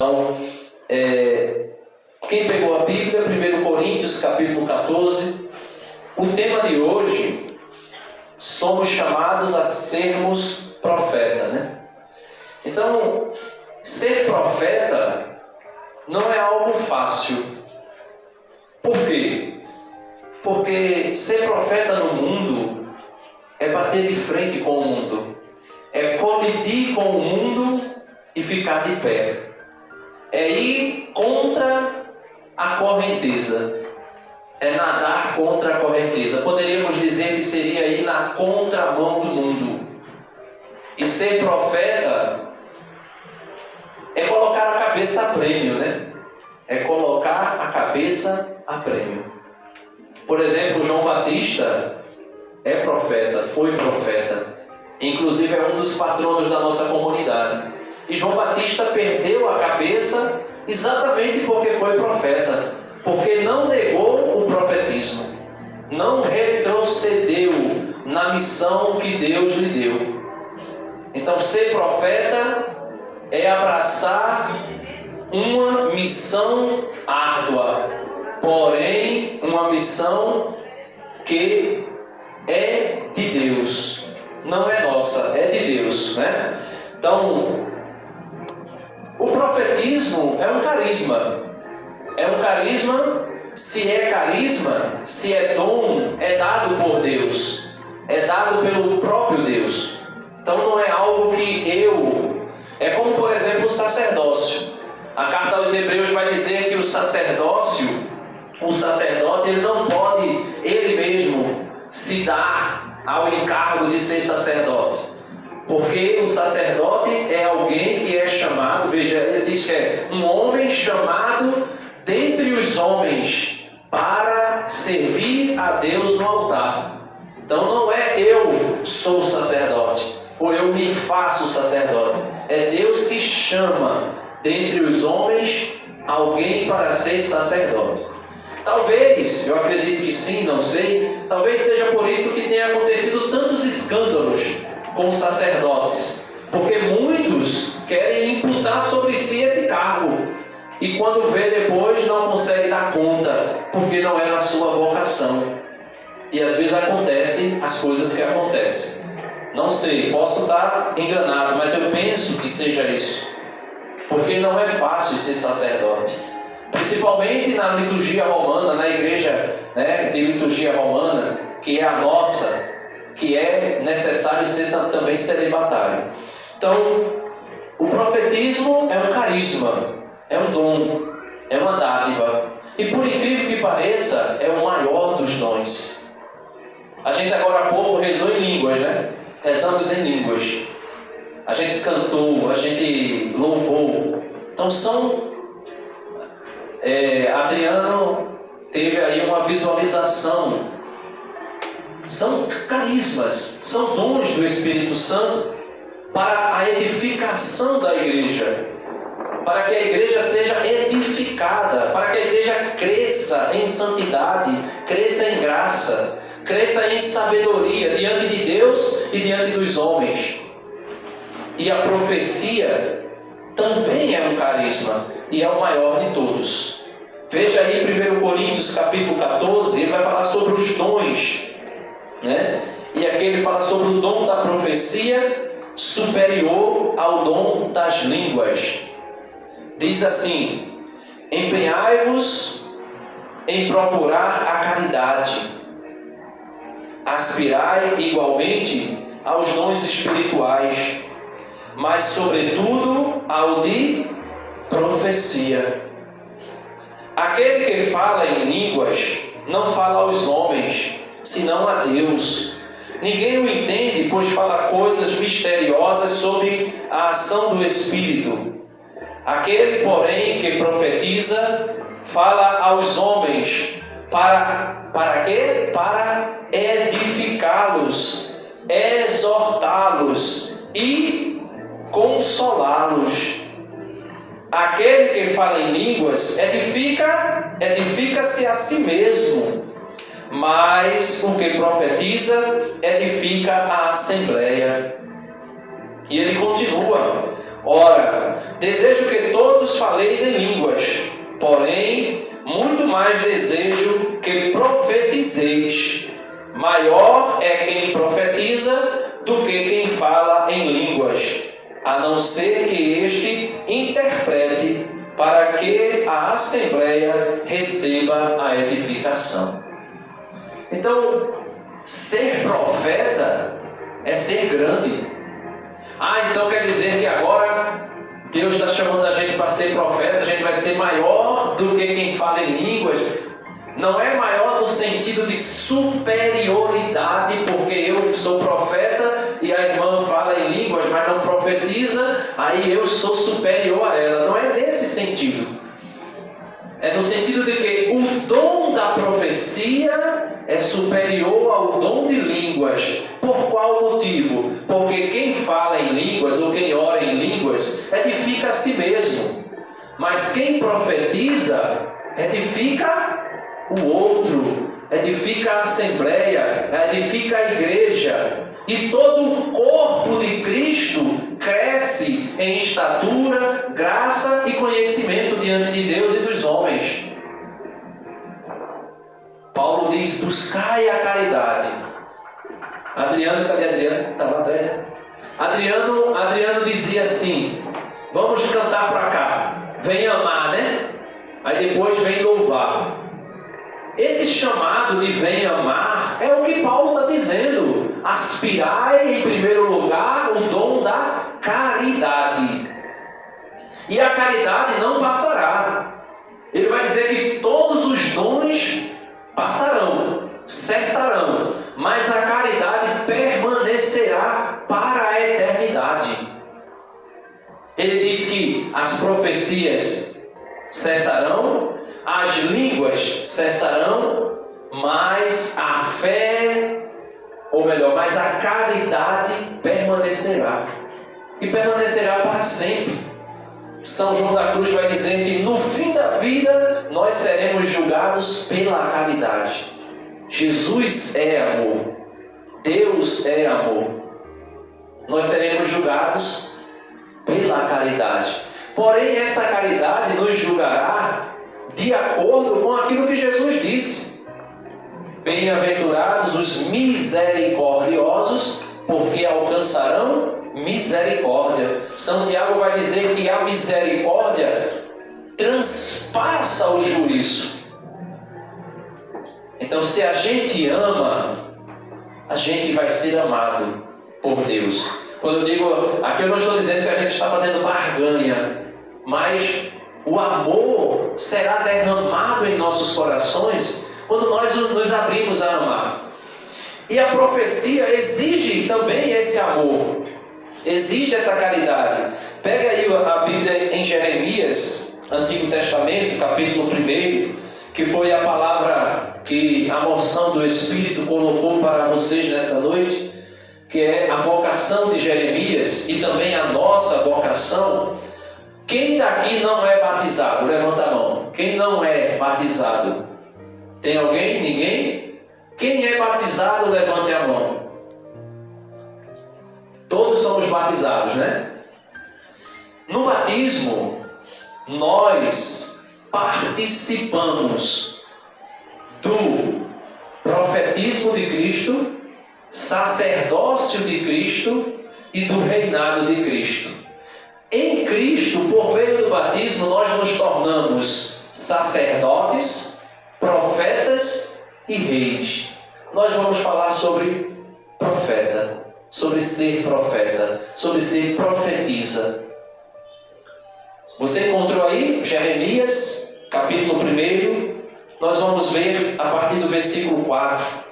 Então, quem pegou a Bíblia, 1 Coríntios, capítulo 14, o tema de hoje, somos chamados a sermos profeta, né? Então, ser profeta não é algo fácil. Por quê? Porque ser profeta no mundo é bater de frente com o mundo, é colidir com o mundo e ficar de pé, é ir contra a correnteza, é nadar contra a correnteza. Poderíamos dizer que seria ir na contramão do mundo. E ser profeta é colocar a cabeça a prêmio, né? É colocar a cabeça a prêmio. Por exemplo, João Batista é profeta, foi profeta. Inclusive é um dos patronos da nossa comunidade. E João Batista perdeu a cabeça exatamente porque foi profeta. Porque não negou o profetismo. Não retrocedeu na missão que Deus lhe deu. Então, ser profeta é abraçar uma missão árdua, porém uma missão que é de Deus, não é nossa, é de Deus, né? Então, o profetismo é um carisma. É um carisma, se é carisma, se é dom, é dado por Deus, é dado pelo próprio Deus. Então não é algo que é como, por exemplo, o sacerdócio. A carta aos Hebreus vai dizer que o sacerdote, ele não pode, ele mesmo, se dar ao encargo de ser sacerdote. Porque o sacerdote é alguém que é chamado, veja, ele diz que é um homem chamado dentre os homens para servir a Deus no altar. Então não é eu sou sacerdote, ou eu me faço sacerdote. É Deus que chama dentre os homens alguém para ser sacerdote. Talvez, eu acredito que sim, não sei, talvez seja por isso que tenha acontecido tantos escândalos com os sacerdotes, porque muitos querem imputar sobre si esse cargo e quando vê depois não consegue dar conta, porque não era a sua vocação. E às vezes acontecem as coisas que acontecem. Não sei, posso estar enganado, mas eu penso que seja isso. Porque não é fácil ser sacerdote. Principalmente na liturgia romana, na igreja, né, de liturgia romana, que é a nossa, que é necessário ser também celibatário. Então, o profetismo é um carisma, é um dom, é uma dádiva. E por incrível que pareça, é o maior dos dons. A gente agora há pouco rezou em línguas, né? Rezamos em línguas. A gente cantou, a gente louvou. Então Adriano teve aí uma visualização. São carismas, são dons do Espírito Santo para a edificação da igreja. Para que a igreja seja edificada, para que a igreja cresça em santidade, cresça em graça, cresça em sabedoria diante de Deus e diante dos homens. E a profecia também é um carisma e é o maior de todos. Veja aí 1 Coríntios capítulo 14, ele vai falar sobre os dons, né? E aqui ele fala sobre o dom da profecia superior ao dom das línguas. Diz assim: empenhai-vos em procurar a caridade, aspirai igualmente aos dons espirituais, mas sobretudo ao de profecia. Aquele que fala em línguas não fala aos homens, senão a Deus. Ninguém o entende, pois fala coisas misteriosas sobre a ação do Espírito. Aquele, porém, que profetiza, fala aos homens, para quê? Para edificá-los, exortá-los e consolá-los. Aquele que fala em línguas edifica-se a si mesmo, mas o que profetiza edifica a assembleia. E ele continua: ora, Desejo que todos faleis em línguas, porém, muito mais desejo que profetizeis. Maior é quem profetiza do que quem fala em línguas, a não ser que este interprete, para que a Assembleia receba a edificação. Então, ser profeta é ser grande. Então quer dizer que agora Deus está chamando a gente para ser profeta, a gente vai ser maior do que quem fala em línguas. Não é maior no sentido de superioridade, porque eu sou profeta e a irmã fala em línguas, mas não profetiza, aí eu sou superior a ela. Não é nesse sentido. É no sentido de que o dom da profecia é superior ao dom de línguas. Por qual motivo? Porque quem fala em línguas ou quem ora em línguas edifica a si mesmo. Mas quem profetiza edifica o outro, edifica a Assembleia, edifica a igreja. E todo o corpo de Cristo cresce em estatura, graça e conhecimento diante de Deus e dos homens. Paulo diz: buscai a caridade. Adriano, cadê Adriano? Estava atrás, né? Adriano dizia assim: vamos cantar para cá, vem amar, né? Aí depois vem louvar. Esse chamado de vem amar é o que Paulo está dizendo. Aspirai em primeiro lugar o dom da caridade. E a caridade não passará. Ele vai dizer que todos os dons passarão, cessarão, mas a caridade permanecerá para a eternidade. Ele diz que as profecias cessarão, as línguas cessarão, mas a fé, ou melhor, mas a caridade permanecerá. E permanecerá para sempre. São João da Cruz vai dizer que no fim da vida nós seremos julgados pela caridade. Jesus é amor. Deus é amor. Nós seremos julgados pela caridade. Porém, essa caridade nos julgará de acordo com aquilo que Jesus disse. Bem-aventurados os misericordiosos, porque alcançarão misericórdia. São Tiago vai dizer que a misericórdia transpassa o juízo. Então, se a gente ama, a gente vai ser amado por Deus. Quando eu digo, aqui eu não estou dizendo que a gente está fazendo barganha, mas o amor será derramado em nossos corações quando nós nos abrimos a amar. E a profecia exige também esse amor, exige essa caridade. Pega aí a Bíblia em Jeremias, Antigo Testamento, capítulo 1, que foi a palavra que a moção do Espírito colocou para vocês nessa noite, que é a vocação de Jeremias e também a nossa vocação. Quem daqui não é batizado? Levanta a mão. Quem não é batizado? Tem alguém? Ninguém? Quem é batizado, levante a mão. Todos somos batizados, né? No batismo, nós participamos do profetismo de Cristo, sacerdócio de Cristo e do reinado de Cristo. Em Cristo, por meio do batismo, nós nos tornamos sacerdotes, profetas e reis. Nós vamos falar sobre profeta, sobre ser profeta, sobre ser profetisa. Você encontrou aí Jeremias, capítulo 1. Nós vamos ver a partir do versículo 4.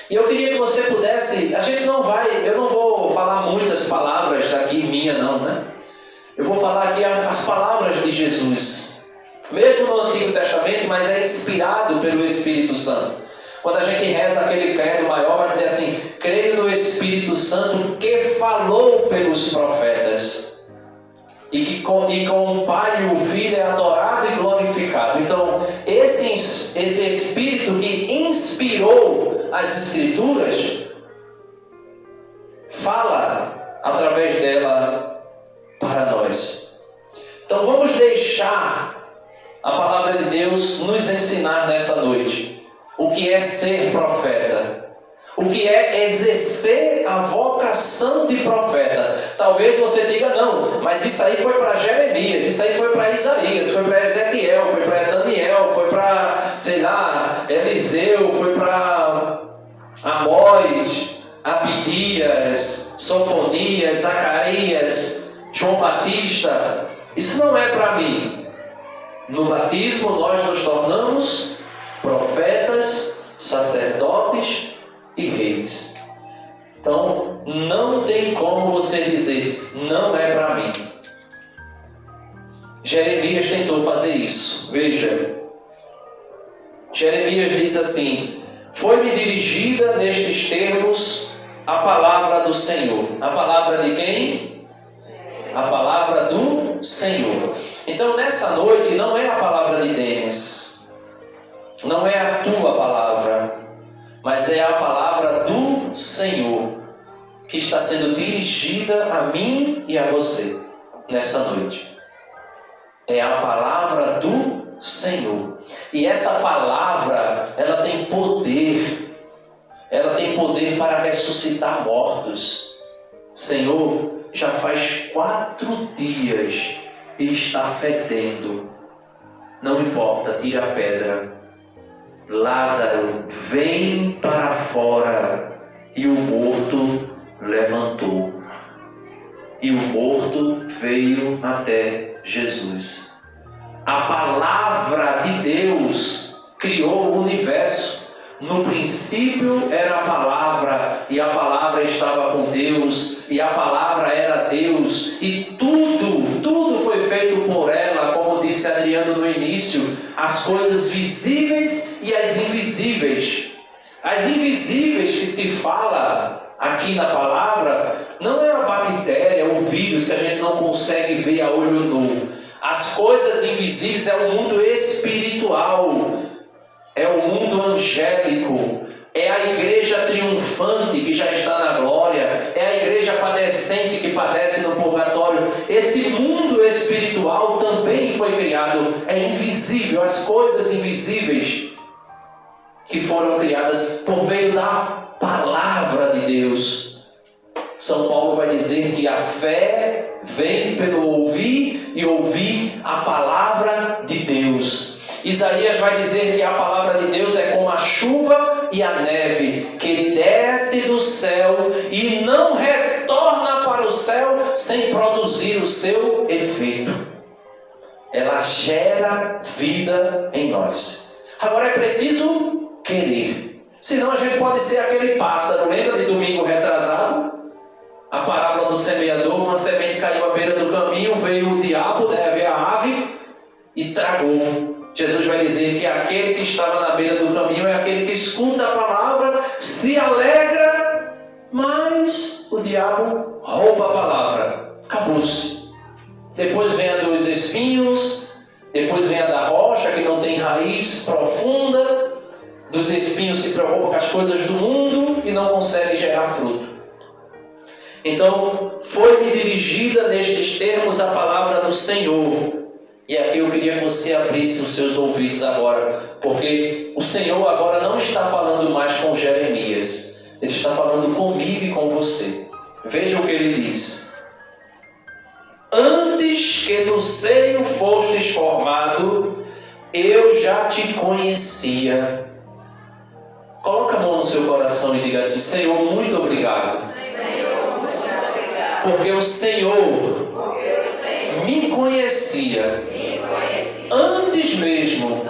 E eu queria que você pudesse, eu não vou falar muitas palavras aqui minha não, né? Eu vou falar aqui as palavras de Jesus, mesmo no Antigo Testamento, mas é inspirado pelo Espírito Santo. Quando a gente reza aquele credo maior, vai dizer assim: creio no Espírito Santo que falou pelos profetas, e com o Pai e o Filho é adorado e glorificado. Então, esse Espírito que inspirou as Escrituras, fala através dela para nós. Então vamos deixar a palavra de Deus nos ensinar nessa noite o que é ser profeta, o que é exercer a vocação de profeta. Talvez você diga, não, mas isso aí foi para Jeremias, isso aí foi para Isaías, foi para Ezequiel, foi para Daniel, foi para, sei lá, Eliseu, foi para Amós, Abidias, Sofonias, Zacarias, João Batista. Isso não é para mim. No batismo nós nos tornamos profetas, sacerdotes e reis. Então não tem como você dizer, não é para mim. Jeremias tentou fazer isso. Veja, Jeremias diz assim: foi-me dirigida nestes termos a palavra do Senhor. A palavra de quem? A palavra do Senhor. Então nessa noite não é a palavra de Denis, não é a tua palavra, mas é a palavra do Senhor que está sendo dirigida a mim e a você nessa noite. É a palavra do Senhor. E essa palavra, ela tem poder. Ela tem poder para ressuscitar mortos. Senhor, já faz 4 dias e está fedendo. Não importa, tira a pedra. Lázaro, vem para fora. E o morto levantou. E o morto veio até Jesus. A palavra de Deus criou o universo. No princípio era a palavra, e a palavra estava com Deus, e a palavra era Deus, e tudo foi feito por ela, como disse Adriano no início, as coisas visíveis e as invisíveis. As invisíveis que se fala aqui na palavra não é a bactéria, o vírus que a gente não consegue ver a olho nu. As coisas invisíveis é o mundo espiritual, é o mundo angélico, é a igreja triunfante que já está na glória, é a igreja padecente que padece no purgatório. Esse mundo espiritual também foi criado, é invisível, as coisas invisíveis que foram criadas por meio da palavra de Deus. São Paulo vai dizer que a fé vem pelo ouvir e ouvir a palavra de Deus. Isaías vai dizer que a palavra de Deus é como a chuva e a neve, que desce do céu e não retorna para o céu sem produzir o seu efeito. Ela gera vida em nós. Agora é preciso querer. Senão a gente pode ser aquele pássaro. Lembra de domingo retrasado? A parábola do semeador, uma semente caiu à beira do caminho, veio o diabo, veio a ave e tragou. Jesus vai dizer que aquele que estava na beira do caminho é aquele que escuta a palavra, se alegra, mas o diabo rouba a palavra. Acabou-se. Depois vem a dos espinhos, depois vem a da rocha, que não tem raiz profunda. Dos espinhos se preocupa com as coisas do mundo e não consegue gerar fruto. Então, foi-me dirigida nestes termos a palavra do Senhor. E aqui eu queria que você abrisse os seus ouvidos agora, porque o Senhor agora não está falando mais com Jeremias. Ele está falando comigo e com você. Veja o que ele diz. Antes que no seio fostes formado, eu já te conhecia. Coloca a mão no seu coração e diga assim: Senhor, muito obrigado. Porque o Senhor me conhecia antes mesmo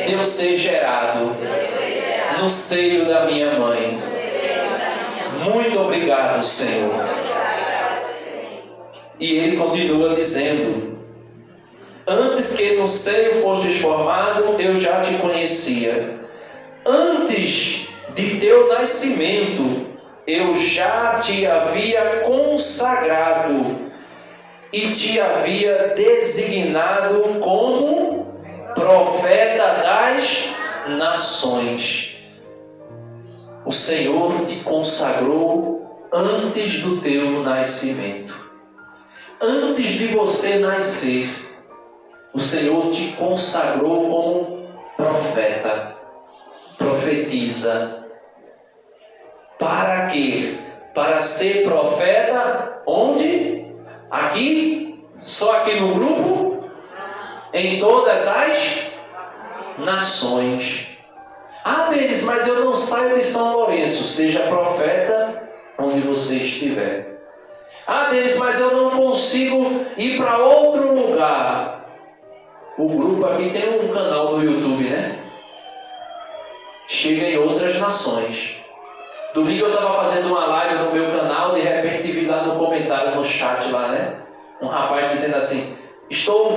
de eu ser gerado no seio da minha mãe. Muito obrigado, Senhor. E ele continua dizendo: antes que no seio fostes formado, eu já te conhecia. Antes de teu nascimento, eu já te havia consagrado e te havia designado como profeta das nações. O Senhor te consagrou antes do teu nascimento. Antes de você nascer, o Senhor te consagrou como profeta, profetiza. Para quê? Para ser profeta onde? Aqui? Só aqui no grupo? Em todas as nações. Ah, deles, mas eu não saio de São Lourenço. Seja profeta onde você estiver. Ah, deles, mas eu não consigo ir para outro lugar. O grupo aqui tem um canal no YouTube, né? Chega em outras nações. Domingo eu estava fazendo uma live no meu canal, de repente vi lá no comentário, no chat lá, né? Um rapaz dizendo assim: estou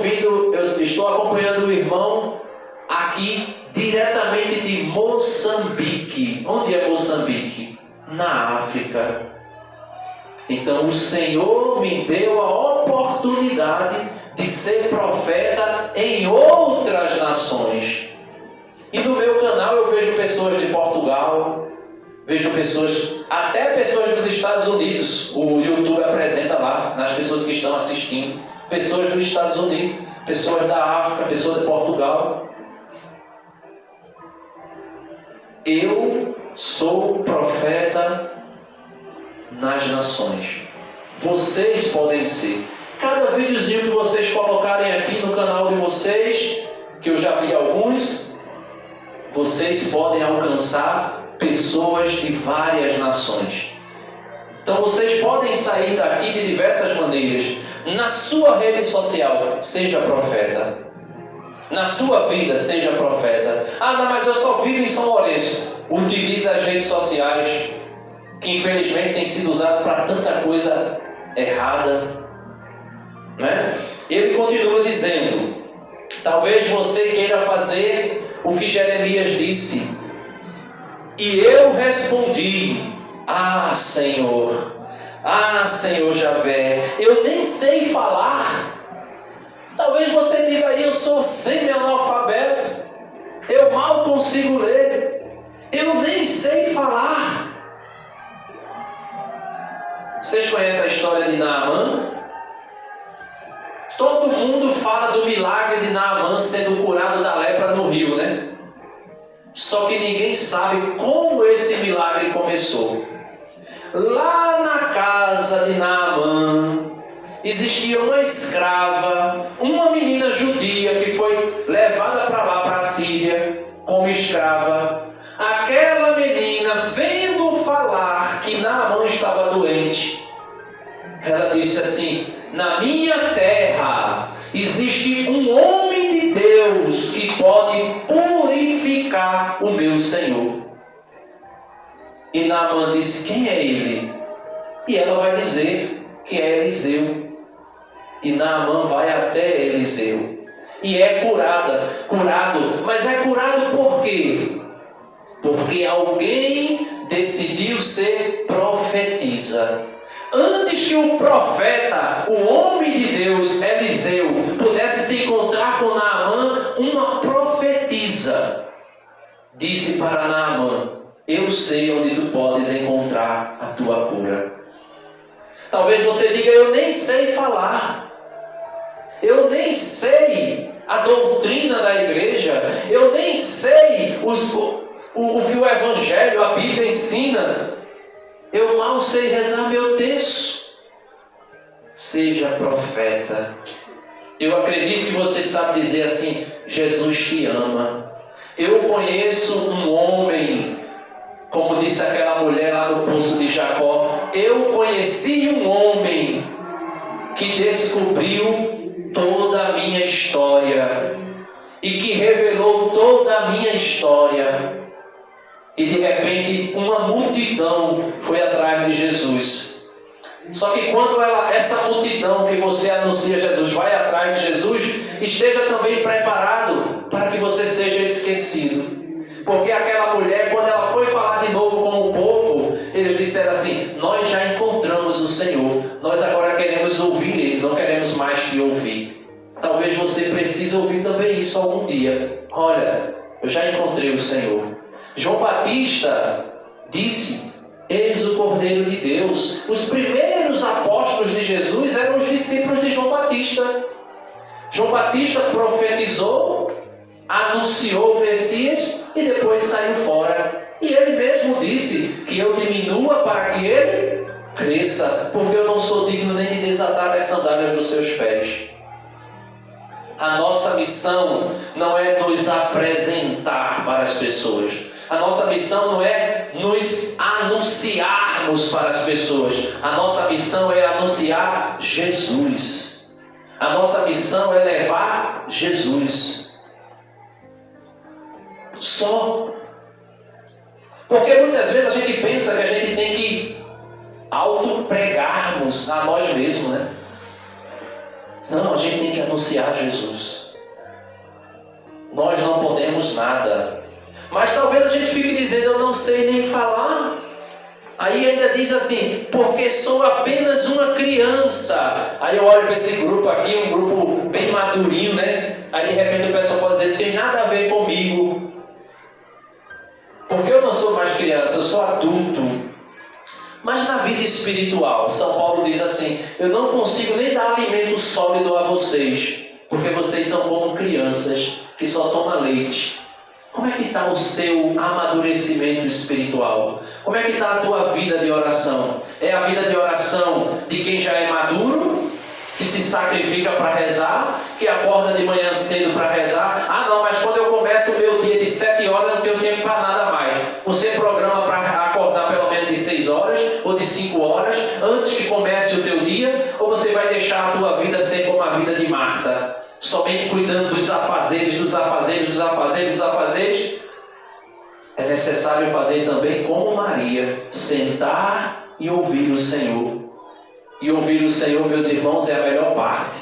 acompanhando o irmão aqui diretamente de Moçambique. Onde é Moçambique? Na África. Então o Senhor me deu a oportunidade de ser profeta em outras nações. E no meu canal eu vejo pessoas de Portugal, vejo pessoas, até pessoas dos Estados Unidos. O YouTube apresenta lá, nas pessoas que estão assistindo, pessoas dos Estados Unidos, pessoas da África, pessoas de Portugal. Eu sou profeta nas nações. Vocês podem ser. Cada videozinho que vocês colocarem aqui no canal de vocês, que eu já vi alguns, vocês podem alcançar pessoas de várias nações. Então vocês podem sair daqui de diversas maneiras. Na sua rede social, seja profeta. Na sua vida, seja profeta. Ah, não, mas eu só vivo em São Lourenço. Utilize as redes sociais, que infelizmente tem sido usado para tanta coisa errada, né? Ele continua dizendo: talvez você queira fazer o que Jeremias disse. E eu respondi: ah, Senhor Javé, eu nem sei falar. Talvez você diga aí: eu sou semi-analfabeto, eu mal consigo ler, eu nem sei falar. Vocês conhecem a história de Naamã? Todo mundo fala do milagre de Naamã sendo curado da lepra no rio, né? Só que ninguém sabe como esse milagre começou. Lá na casa de Naamã existia uma escrava, uma menina judia que foi levada para lá, para a Síria, como escrava. Aquela menina, vendo falar que Naamã estava doente, ela disse assim: na minha terra existe um homem de Deus que pode purificar o meu Senhor. E Naamã disse: quem é ele? E ela vai dizer que é Eliseu. E Naamã vai até Eliseu e é curado. Mas é curado por quê? Porque alguém decidiu ser profetisa. Antes que o profeta, o homem de Deus, Eliseu, pudesse se encontrar com Naamã, uma profetisa disse para Naamã: eu sei onde tu podes encontrar a tua cura. Talvez você diga: eu nem sei falar, eu nem sei a doutrina da igreja, eu nem sei o que o Evangelho, a Bíblia ensina, eu mal sei rezar meu texto. Seja profeta. Eu acredito que você sabe dizer assim: Jesus te ama. Eu conheço um homem, como disse aquela mulher lá no poço de Jacó, eu conheci um homem que descobriu toda a minha história e que revelou toda a minha história. E de repente uma multidão foi atrás de Jesus. Só que quando essa multidão que você anuncia Jesus vai atrás de Jesus, esteja também preparado para que você seja esquecido. Porque aquela mulher, quando ela foi falar de novo com o povo, eles disseram assim: nós já encontramos o Senhor, nós agora queremos ouvir Ele, não queremos mais te ouvir. Talvez você precise ouvir também isso algum dia. Olha, eu já encontrei o Senhor. João Batista disse: eis o Cordeiro de Deus. Os primeiros apóstolos de Jesus eram os discípulos de João Batista. João Batista profetizou, anunciou o Messias e depois saiu fora. E ele mesmo disse que eu diminua para que ele cresça, porque eu não sou digno nem de desatar as sandálias dos seus pés. A nossa missão não é nos apresentar para as pessoas. A nossa missão não é nos anunciarmos para as pessoas. A nossa missão é anunciar Jesus. A nossa missão é levar Jesus. Só. Porque muitas vezes a gente pensa que a gente tem que autopregarmos a nós mesmos, né? Não, a gente tem que anunciar Jesus. Nós não podemos nada. Mas talvez a gente fique dizendo, eu não sei nem falar. Aí ainda diz assim, porque sou apenas uma criança. Aí eu olho para esse grupo aqui, um grupo bem madurinho, né? Aí de repente o pessoal pode dizer, não tem nada a ver comigo. Porque eu não sou mais criança, eu sou adulto. Mas na vida espiritual, São Paulo diz assim, eu não consigo nem dar alimento sólido a vocês, porque vocês são como crianças que só tomam leite. Como é que está o seu amadurecimento espiritual? Como é que está a tua vida de oração? É a vida de oração de quem já é maduro, que se sacrifica para rezar, que acorda de manhã cedo para rezar? Ah não, mas quando eu começo o meu dia de 7 horas, eu não tenho tempo para nada mais. Você programa para acordar pelo menos de 6 horas ou de 5 horas antes que comece o teu dia? Ou você vai deixar a tua vida ser como a vida de Marta? Somente cuidando dos afazeres, dos afazeres, dos afazeres, dos afazeres? É necessário fazer também como Maria, sentar e ouvir o Senhor. E ouvir o Senhor, meus irmãos, é a melhor parte.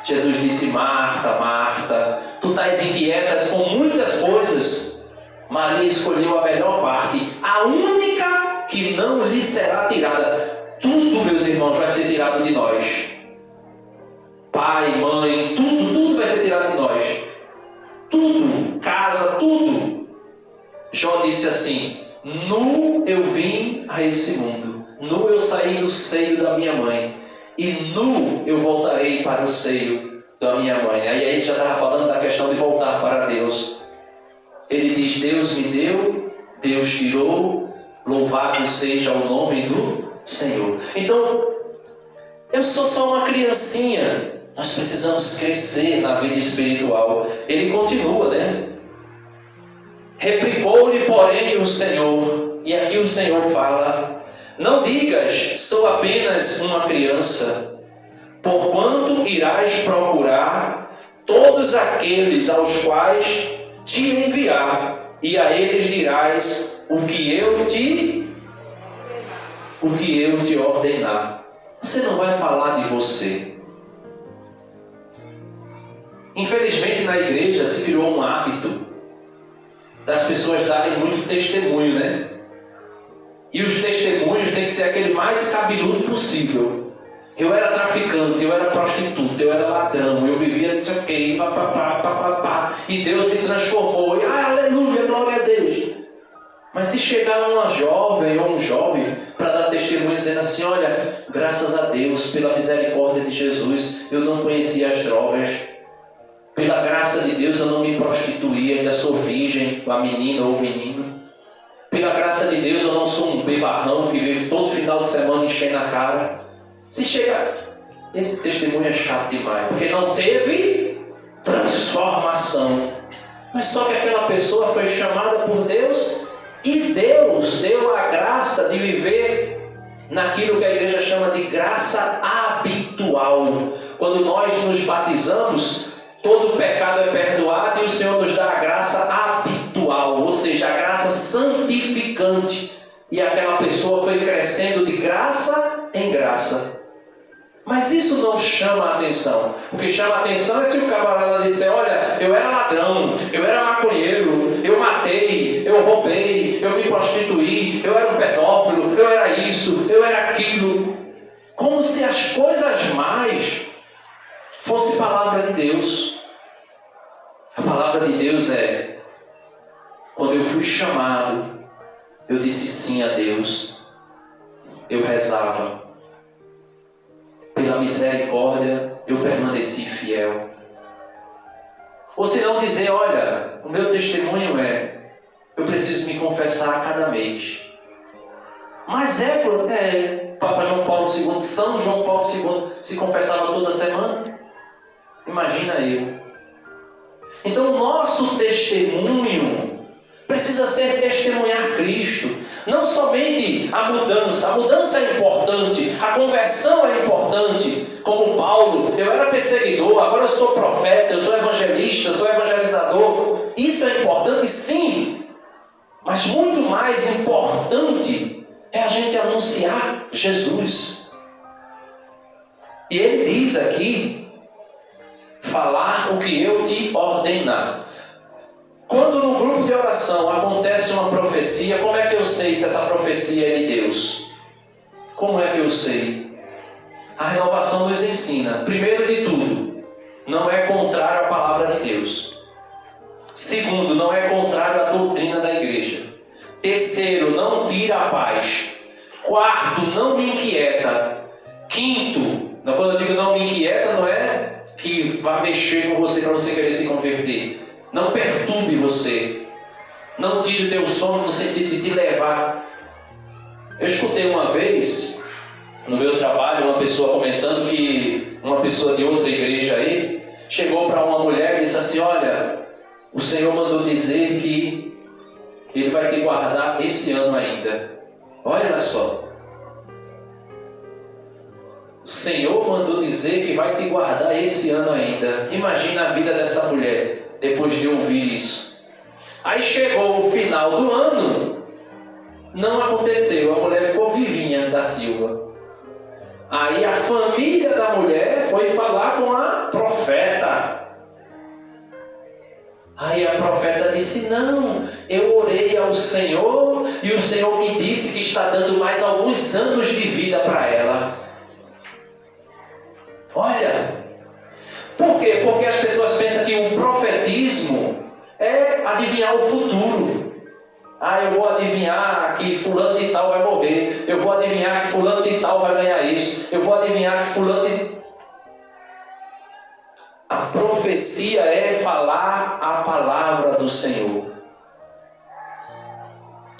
Jesus disse, Marta, Marta, tu estás inquietas com muitas coisas. Maria escolheu a melhor parte, a única que não lhe será tirada. Tudo, meus irmãos, vai ser tirado de nós. Pai, mãe, tudo vai ser tirado de nós. Tudo, casa, tudo. Jó disse assim, nu eu vim a esse mundo, nu eu saí do seio da minha mãe, e nu eu voltarei para o seio da minha mãe. Aí ele já estava falando da questão de voltar para Deus. Ele diz, Deus me deu, Deus tirou, louvado seja o nome do Senhor. Então, eu sou só uma criancinha. Nós precisamos crescer na vida espiritual. Ele continua, né? Replicou-lhe, porém, o Senhor. E aqui o Senhor fala, não digas, sou apenas uma criança, porquanto irás procurar todos aqueles aos quais te enviar, e a eles dirás o que eu te ordenar. Você não vai falar de você. Infelizmente na igreja se virou um hábito das pessoas darem muito testemunho, né? E os testemunhos têm que ser aquele mais cabeludo possível. Eu era traficante, eu era prostituta, eu era ladrão, eu vivia disso aqui, e Deus me transformou, e aleluia, glória a Deus. Mas se chegar uma jovem ou um jovem para dar testemunho dizendo assim, olha, graças a Deus, pela misericórdia de Jesus, eu não conhecia as drogas. Pela graça de Deus eu não me prostituí, ainda sou virgem, a menina ou o menino. Pela graça de Deus eu não sou um bebarrão que vive todo final de semana enchendo a cara. Se chegar, esse testemunho é chato demais, porque não teve transformação. Mas só que aquela pessoa foi chamada por Deus e Deus deu a graça de viver naquilo que a igreja chama de graça habitual. Quando nós nos batizamos, todo pecado é perdoado e o Senhor nos dá a graça habitual, ou seja, a graça santificante. E aquela pessoa foi crescendo de graça em graça. Mas isso não chama a atenção. O que chama a atenção é se o camarada disser, olha, eu era ladrão, eu era maconheiro, eu matei, eu roubei, eu me prostituí, eu era um pedófilo, eu era isso, eu era aquilo. Como se as coisas mais fosse palavra de Deus. A palavra de Deus é, quando eu fui chamado, eu disse sim a Deus. eu rezava. Pela misericórdia, eu permaneci fiel. Ou se não dizer, olha, o meu testemunho eu preciso me confessar a cada mês. Mas Papa João Paulo II, São João Paulo II, se confessava toda semana. Imagina eu. Então o nosso testemunho precisa ser testemunhar Cristo. Não somente a mudança é importante, a conversão é importante. Como Paulo, eu era perseguidor, agora eu sou profeta, eu sou evangelista, eu sou evangelizador. Isso é importante, sim. Mas muito mais importante é a gente anunciar Jesus. E ele diz aqui, falar o que eu te ordenar. Quando no grupo de oração acontece uma profecia, como é que eu sei se essa profecia é de Deus? Como é que eu sei? A renovação nos ensina, primeiro de tudo, não é contrário à palavra de Deus. Segundo, não é contrário à doutrina da igreja. Terceiro, não tira a paz. Quarto, não me inquieta. Quinto, quando eu digo não me inquieta, não é que vá mexer com você para você querer se converter. Não perturbe você. Não tire o teu sono no sentido de te levar. Eu escutei uma vez, no meu trabalho, uma pessoa comentando que uma pessoa de outra igreja aí chegou para uma mulher e disse assim, olha, o Senhor mandou dizer que Ele vai te guardar esse ano ainda. Olha só. O Senhor mandou dizer que vai te guardar esse ano ainda. Imagina a vida dessa mulher depois de ouvir isso. Aí chegou o final do ano, não aconteceu. A mulher ficou vivinha da Silva. Aí a família da mulher foi falar com a profeta. Aí a profeta disse, não, eu orei ao Senhor e o Senhor me disse que está dando mais alguns anos de vida para ela. Olha, por quê? Porque as pessoas pensam que o profetismo é adivinhar o futuro. Eu vou adivinhar que fulano de tal vai morrer. Eu vou adivinhar que fulano de tal vai ganhar isso. Eu vou adivinhar que fulano de... A profecia é falar a palavra do Senhor.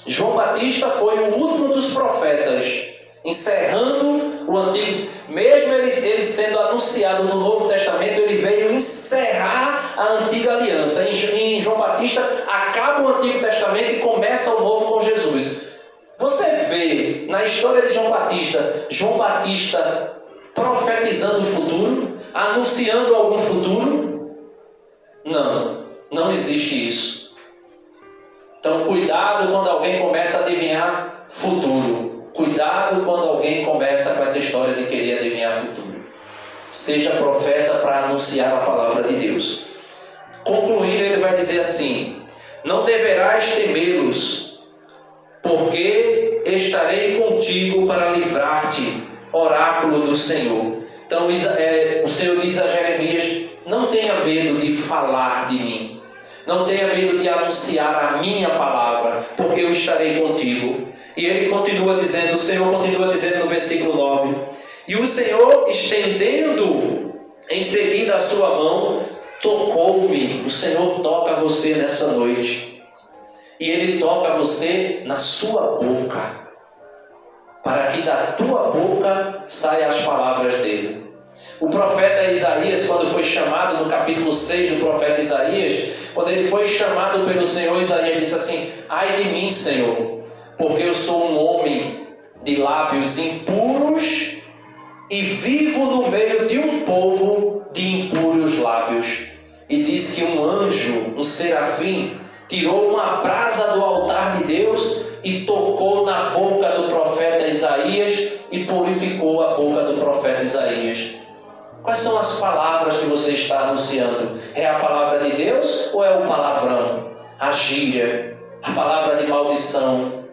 João Batista foi o último dos profetas, encerrando o Antigo. Mesmo ele sendo anunciado no Novo Testamento, ele veio encerrar a Antiga Aliança. Em João Batista acaba o Antigo Testamento e começa o Novo com Jesus. Você vê na história de João Batista profetizando o futuro, anunciando algum futuro? Não existe isso. Então cuidado quando alguém começa a adivinhar futuro. Cuidado quando alguém começa com essa história de querer adivinhar futuro. Seja profeta para anunciar a palavra de Deus. Concluindo, ele vai dizer assim, não deverás temê-los, porque estarei contigo para livrar-te, oráculo do Senhor. Então o Senhor diz a Jeremias, não tenha medo de falar de mim, não tenha medo de anunciar a minha palavra, porque eu estarei contigo. E ele continua dizendo, o Senhor continua dizendo no versículo 9, e o Senhor, estendendo em seguida a sua mão, tocou-me. O Senhor toca você nessa noite, e Ele toca você na sua boca, para que da tua boca saiam as palavras dele. O profeta Isaías, quando foi chamado, no capítulo 6 do profeta Isaías, quando ele foi chamado pelo Senhor, Isaías disse assim, ai de mim, Senhor, porque eu sou um homem de lábios impuros e vivo no meio de um povo de impuros lábios. E diz que um anjo, um serafim, tirou uma brasa do altar de Deus e tocou na boca do profeta Isaías e purificou a boca do profeta Isaías. Quais são as palavras que você está anunciando? É a palavra de Deus ou é o palavrão? A gíria, a palavra de maldição,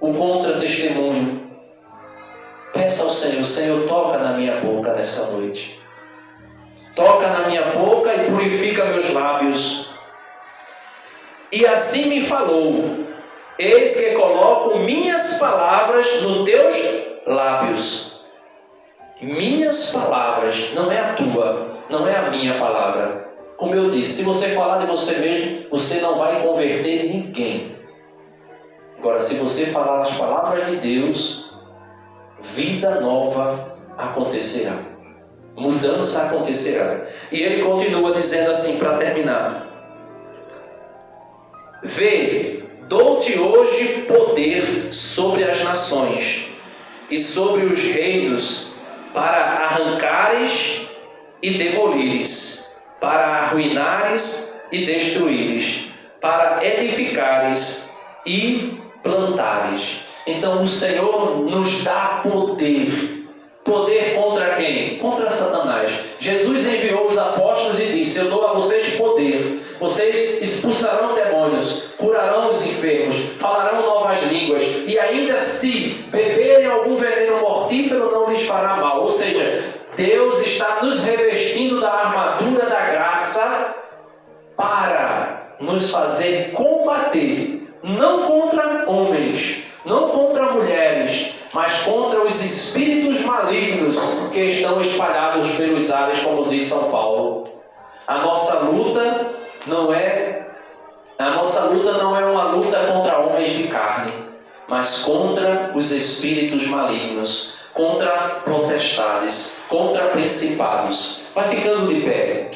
o contra-testemunho? Peça ao Senhor, Senhor, toca na minha boca nessa noite. Toca na minha boca e purifica meus lábios. E assim me falou, Eis que coloco minhas palavras nos teus lábios. Minhas palavras, não é a tua, não é a minha palavra. Como eu disse, se você falar de você mesmo, você não vai converter ninguém. Agora, se você falar as palavras de Deus, vida nova acontecerá. Mudança acontecerá. E ele continua dizendo assim, para terminar: Vê, dou-te hoje poder sobre as nações e sobre os reinos, para arrancares e demolires, para arruinares e destruíres, para edificares e plantares. Então o Senhor nos dá poder. Poder contra quem? Contra Satanás. Jesus enviou os apóstolos e disse: eu dou a vocês poder. Vocês expulsarão demônios, curarão os enfermos, falarão novas línguas, e ainda se beberem algum veneno mortífero não lhes fará mal. Ou seja, Deus está nos revestindo da armadura da graça para nos fazer combater, não contra homens, não contra mulheres, mas contra os espíritos malignos que estão espalhados pelos ares, como diz São Paulo. A nossa luta não é uma luta contra homens de carne, mas contra os espíritos malignos, contra potestades, contra principados. Vai ficando de pé.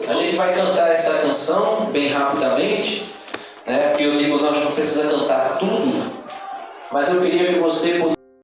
A gente vai cantar essa canção bem rapidamente, né? Porque eu digo, nós não precisamos cantar tudo, mas eu queria que você